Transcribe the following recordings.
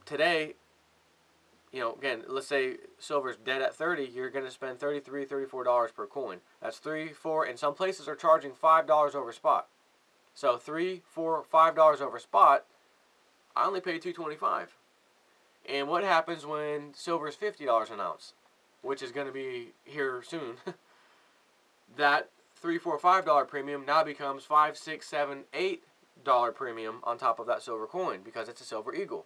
Today, again, let's say silver's dead at 30, you're going to spend $33, $34 per coin. That's 3, 4, and some places are charging $5 over spot. So $3, $4, $5 over spot, I only paid $2.25. And what happens when silver is $50 an ounce, which is going to be here soon? That $3, $4, $5 premium now becomes $5, $6, $7, $8 premium on top of that silver coin because it's a silver eagle.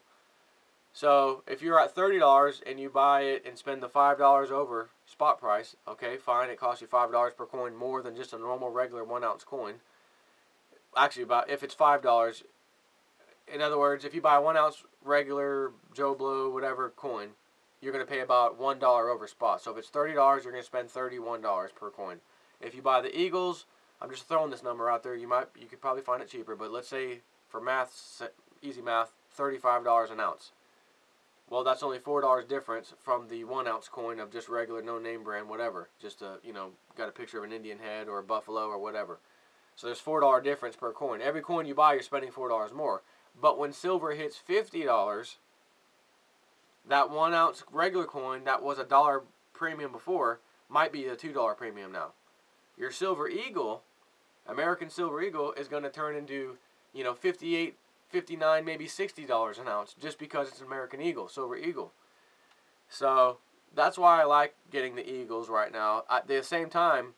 So if you're at $30 and you buy it and spend the $5 over spot price, okay, fine, it costs you $5 per coin more than just a normal regular 1 ounce coin. Actually, if it's $5, in other words, if you buy 1 ounce regular Joe Blow whatever coin, you're going to pay about $1 over spot. So if it's $30, you're going to spend $31 per coin. If you buy the Eagles, I'm just throwing this number out there. You could probably find it cheaper, but let's say for math, easy math, $35 an ounce. Well, that's only $4 difference from the 1 ounce coin of just regular no name brand whatever. Just got a picture of an Indian head or a buffalo or whatever. So there's $4 difference per coin. Every coin you buy, you're spending $4 more. But when silver hits $50, that 1 ounce regular coin that was $1 premium before might be a $2 premium now. Your silver eagle, American silver eagle, is going to turn into, $58, $59, maybe $60 an ounce just because it's an American eagle, silver eagle. So that's why I like getting the eagles right now. At the same time,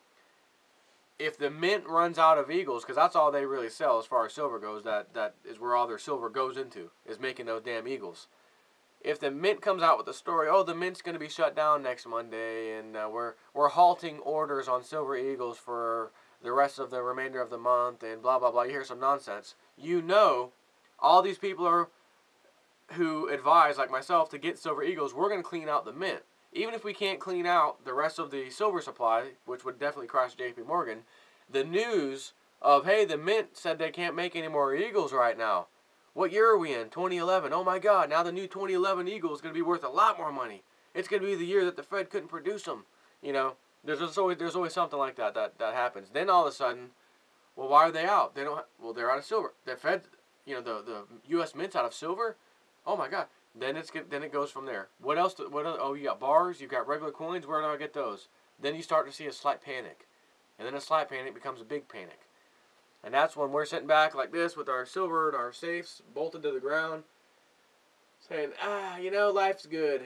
if the mint runs out of eagles, because that's all they really sell as far as silver goes, that is where all their silver goes into, is making those damn eagles. If the mint comes out with the story, oh, the mint's going to be shut down next Monday, and we're halting orders on silver eagles for the rest of the remainder of the month, and blah, blah, blah, you hear some nonsense. All these people who advise, like myself, to get silver eagles, we're going to clean out the mint. Even if we can't clean out the rest of the silver supply, which would definitely crash JP Morgan, the news of, hey, the mint said they can't make any more eagles right now. What year are we in? 2011. Oh my God, now the new 2011 eagle is going to be worth a lot more money. It's going to be the year that the Fed couldn't produce them. There's always something like that happens. Then all of a sudden, well, why are they out? They're out of silver. The Fed, the U.S. Mint's out of silver. Oh my God. Then it goes from there. What else? Oh, you got bars. You got regular coins. Where do I get those? Then you start to see a slight panic, and then a slight panic becomes a big panic. And that's when we're sitting back like this with our silver and our safes bolted to the ground, saying, life's good.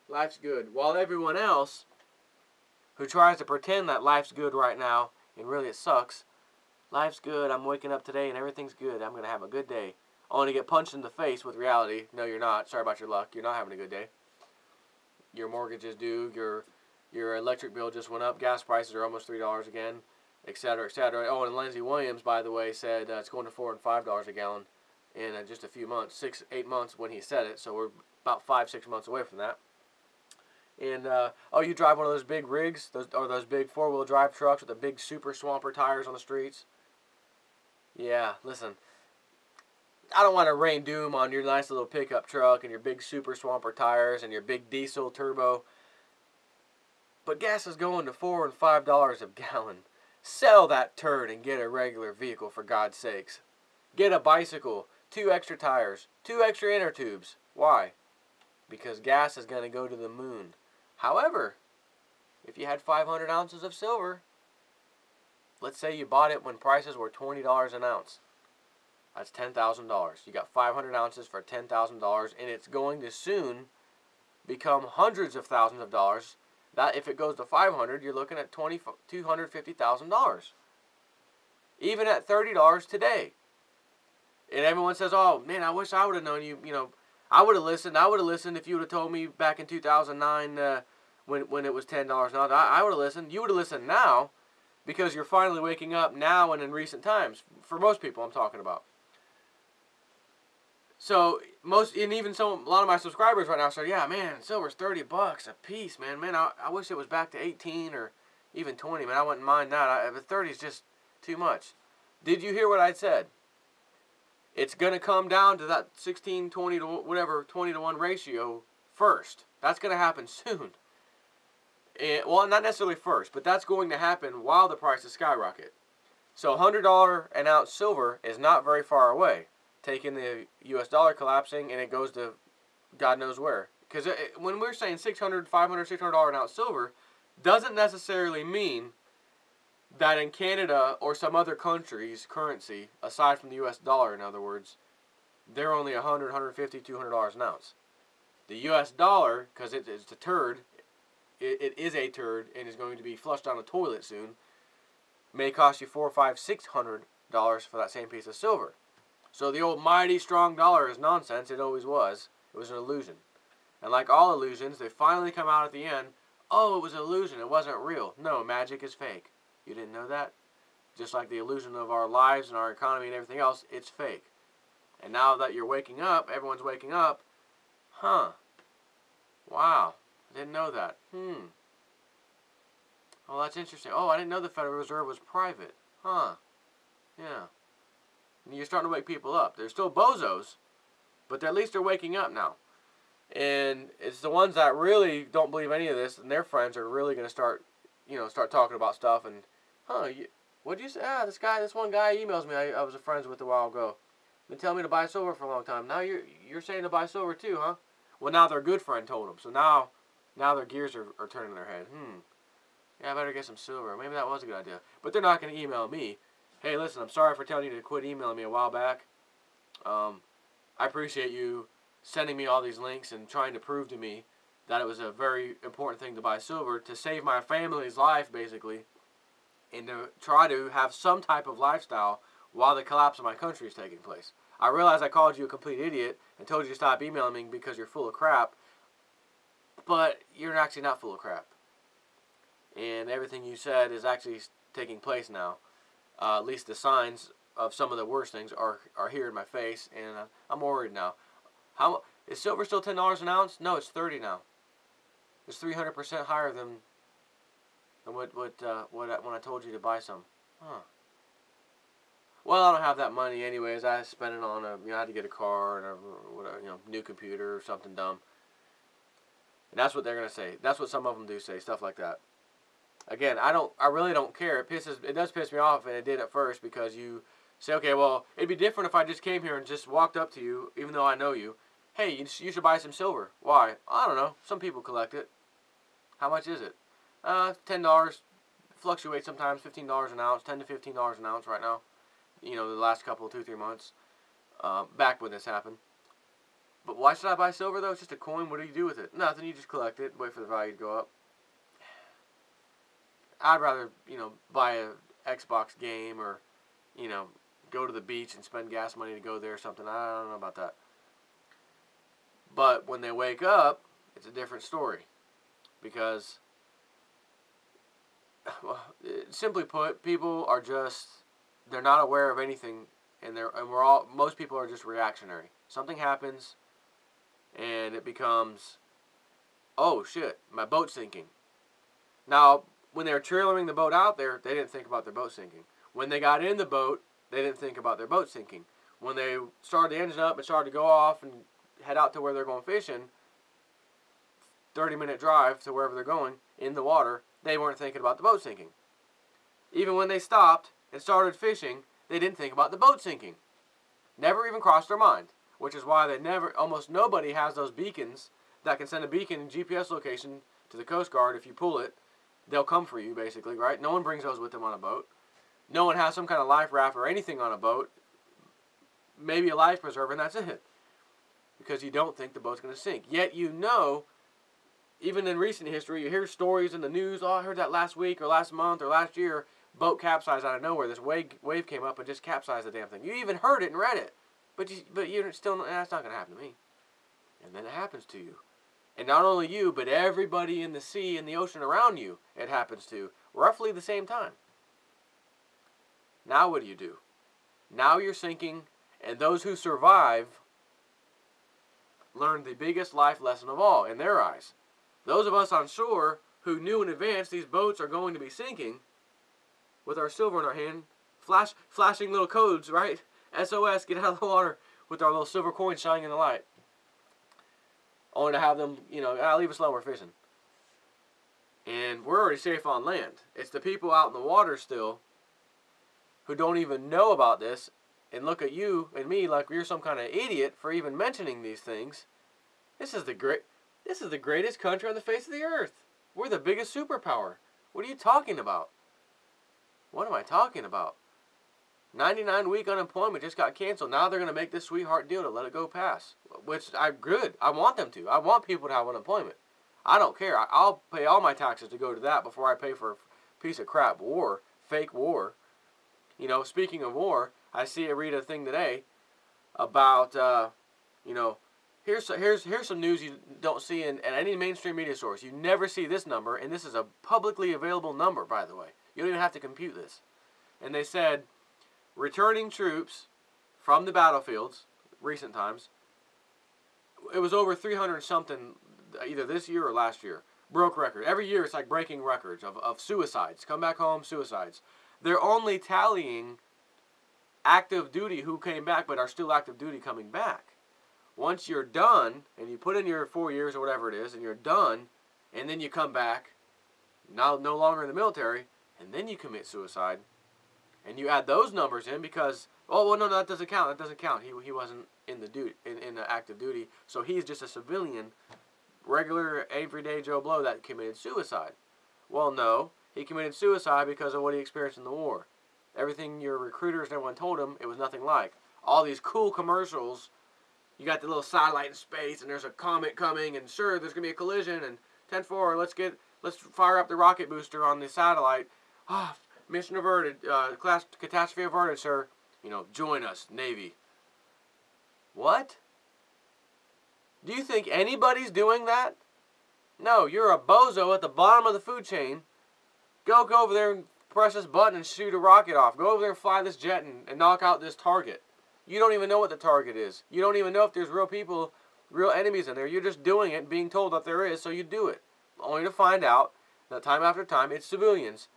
Life's good. While everyone else who tries to pretend that life's good right now, and really it sucks, life's good, I'm waking up today and everything's good, I'm going to have a good day, only to get punched in the face with reality. No, you're not. Sorry about your luck. You're not having a good day. Your mortgage is due. Your electric bill just went up. Gas prices are almost $3 again. Etc., etc. Oh, and Lindsey Williams, by the way, said it's going to $4 and $5 a gallon in just a few months, 6, 8 months when he said it. So we're about 5, 6 months away from that. And you drive one of those big rigs, those big 4-wheel drive trucks with the big super swamper tires on the streets. Yeah, listen, I don't want to rain doom on your nice little pickup truck and your big super swamper tires and your big diesel turbo, but gas is going to $4 and $5 a gallon. Sell that turd and get a regular vehicle, for God's sakes. Get a bicycle, 2 extra tires, 2 extra inner tubes. Why? Because gas is going to go to the moon. However, if you had 500 ounces of silver, let's say you bought it when prices were $20 an ounce. That's $10,000. You got 500 ounces for $10,000, and it's going to soon become hundreds of thousands of dollars. That if it goes to 500, you're looking at $250,000. Even at $30 today. And everyone says, "Oh man, I wish I would have known you. I would have listened. I would have listened if you would have told me back in 2009 when it was $10 an ounce. I would have listened. You would have listened now, because you're finally waking up now and in recent times. For most people, I'm talking about. So a lot of my subscribers right now say, yeah, man, silver's $30 a piece, man. I wish it was back to 18 or even 20, man. I wouldn't mind that. But 30 is just too much. Did you hear what I said? It's going to come down to that 16, 20 to whatever, 20 to 1 ratio first. That's going to happen soon. Well, not necessarily first, but that's going to happen while the prices skyrocket. So $100 an ounce silver is not very far away. taking the U.S. dollar collapsing, and it goes to God knows where. Because when we're saying $600, $500, $600 an ounce silver, doesn't necessarily mean that in Canada or some other country's currency, aside from the U.S. dollar, in other words, they're only $100, $150, $200 an ounce. The U.S. dollar, because it's a turd, it is a turd and is going to be flushed down the toilet soon, may cost you $400, $500, $600 for that same piece of silver. So the old mighty strong dollar is nonsense. It always was. It was an illusion. And like all illusions, they finally come out at the end. Oh, it was an illusion. It wasn't real. No, magic is fake. You didn't know that? Just like the illusion of our lives and our economy and everything else, it's fake. And now that you're waking up, everyone's waking up. Huh. Wow. I didn't know that. Oh, that's interesting. Oh, I didn't know the Federal Reserve was private. Huh. Yeah. And you're starting to wake people up. They're still bozos, but at least they're waking up now. And it's the ones that really don't believe any of this, and their friends are really going to start, start talking about stuff. And, what'd you say? This one guy emails me I was friends with a while ago. Been telling me to buy silver for a long time. Now you're saying to buy silver too, huh? Well, now their good friend told them. So now their gears are turning in their head. Yeah, I better get some silver. Maybe that was a good idea. But they're not going to email me. Hey, listen, I'm sorry for telling you to quit emailing me a while back. I appreciate you sending me all these links and trying to prove to me that it was a very important thing to buy silver to save my family's life, basically, and to try to have some type of lifestyle while the collapse of my country is taking place. I realize I called you a complete idiot and told you to stop emailing me because you're full of crap, but you're actually not full of crap. And everything you said is actually taking place now. At least the signs of some of the worst things are here in my face, and I'm worried now. How is silver still $10 an ounce? No, it's 30 now. It's 300% higher than what when I told you to buy some. Huh. Well, I don't have that money anyways. I spent it on I had to get a car and a new computer or something dumb. And that's what they're gonna say. That's what some of them do say, stuff like that. Again, I really don't care. It does piss me off, and it did at first, because you say, okay, well, it'd be different if I just came here and just walked up to you, even though I know you. Hey, you should buy some silver. Why? I don't know. Some people collect it. How much is it? $10. Fluctuates sometimes. $15 an ounce. $10 to $15 an ounce right now. The last couple, 2-3 months. Back when this happened. But why should I buy silver, though? It's just a coin. What do you do with it? Nothing. You just collect it. Wait for the value to go up. I'd rather, buy a Xbox game or, go to the beach and spend gas money to go there or something. I don't know about that. But when they wake up, it's a different story. Because, well, simply put, people are just, they're not aware of anything, and most people are just reactionary. Something happens, and it becomes, oh shit, my boat's sinking. Now, when they were trailering the boat out there, they didn't think about their boat sinking. When they got in the boat, they didn't think about their boat sinking. When they started the engine up and started to go off and head out to where they're going fishing, 30-minute drive to wherever they're going, in the water, they weren't thinking about the boat sinking. Even when they stopped and started fishing, they didn't think about the boat sinking. Never even crossed their mind. Which is why almost nobody has those beacons that can send a beacon GPS location to the Coast Guard. If you pull it, they'll come for you, basically, right? No one brings those with them on a boat. No one has some kind of life raft or anything on a boat. Maybe a life preserver, and that's it. Because you don't think the boat's going to sink. Yet even in recent history, you hear stories in the news, oh, I heard that last week or last month or last year, boat capsized out of nowhere. This wave came up and just capsized the damn thing. You even heard it and read it. But you're still, that's not going to happen to me. And then it happens to you. And not only you, but everybody in the sea and the ocean around you, it happens to, roughly the same time. Now what do? Now you're sinking, and those who survive learn the biggest life lesson of all, in their eyes. Those of us on shore who knew in advance these boats are going to be sinking, with our silver in our hand, flashing little codes, right? SOS, get out of the water, with our little silver coins shining in the light. Only to have them, leave us alone, we're fishing. And we're already safe on land. It's the people out in the water still who don't even know about this and look at you and me like we're some kind of idiot for even mentioning these things. This is the greatest country on the face of the earth. We're the biggest superpower. What are you talking about? What am I talking about? 99-week unemployment just got canceled. Now they're going to make this sweetheart deal to let it go pass. Which I'm good. I want them to. I want people to have unemployment. I don't care. I'll pay all my taxes to go to that before I pay for a piece of crap war. Fake war. You know, speaking of war, I read a thing today about, you know, here's some news you don't see in any mainstream media source. You never see this number, and this is a publicly available number, by the way. You don't even have to compute this. And they said, returning troops from the battlefields, recent times, it was over 300 something, either this year or last year. Broke record. Every year it's like breaking records of suicides. Come back home, suicides. They're only tallying active duty who came back but are still active duty coming back. Once you're done, and you put in your 4 years or whatever it is, and you're done, and then you come back, now no longer in the military, and then you commit suicide, and you add those numbers in because, oh, well, no, that doesn't count. That doesn't count. He wasn't in the active duty, so he's just a civilian, regular, everyday Joe Blow that committed suicide. Well, no, he committed suicide because of what he experienced in the war. Everything your recruiters and everyone told him, it was nothing like. All these cool commercials, you got the little satellite in space, and there's a comet coming, and sure, there's going to be a collision, and 10-4, let's fire up the rocket booster on the satellite. Ah, mission averted, catastrophe averted, sir. You know, join us, Navy. What? Do you think anybody's doing that? No, you're a bozo at the bottom of the food chain. Go over there and press this button and shoot a rocket off. Go over there and fly this jet and knock out this target. You don't even know what the target is. You don't even know if there's real people, real enemies in there. You're just doing it and being told that there is, so you do it. Only to find out that time after time, it's civilians,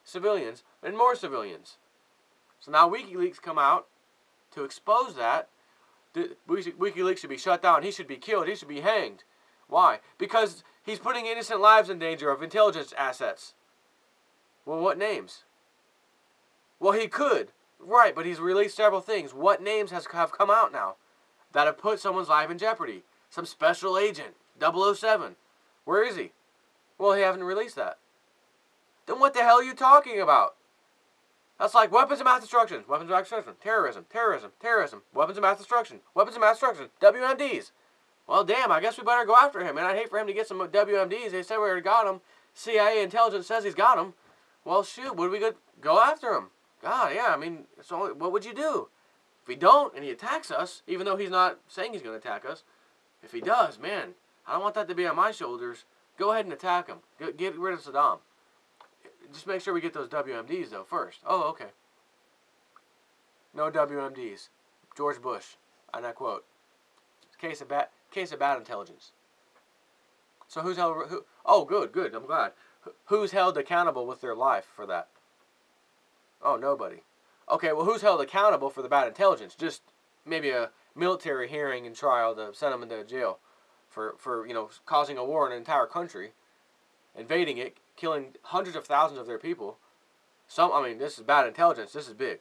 and more civilians. So now WikiLeaks come out to expose that. WikiLeaks should be shut down. He should be killed. He should be hanged. Why? Because he's putting innocent lives in danger of intelligence assets. Well, what names? Well, he could. Right, but he's released several things. What names have come out now that have put someone's life in jeopardy? Some special agent, 007. Where is he? Well, he hasn't released that. Then what the hell are you talking about? That's like weapons of mass destruction, terrorism, weapons of mass destruction, WMDs. Well, damn, I guess we better go after him, and I'd hate for him to get some WMDs. They said we already got him. CIA intelligence says he's got him. Well, shoot, would we go after him? God, yeah, I mean, so what would you do? If he don't, and he attacks us, even though he's not saying he's going to attack us, if he does, man, I don't want that to be on my shoulders. Go ahead and attack him. Get rid of Saddam. Just make sure we get those WMDs, though, first. Oh, okay. No WMDs. George Bush, and I quote, case of bad intelligence. So who's held... Oh, good, I'm glad. Who's held accountable with their life for that? Oh, nobody. Okay, well, who's held accountable for the bad intelligence? Just maybe a military hearing and trial to send them into jail for you know, causing a war in an entire country, invading it, killing hundreds of thousands of their people. I mean, this is bad intelligence. This is big.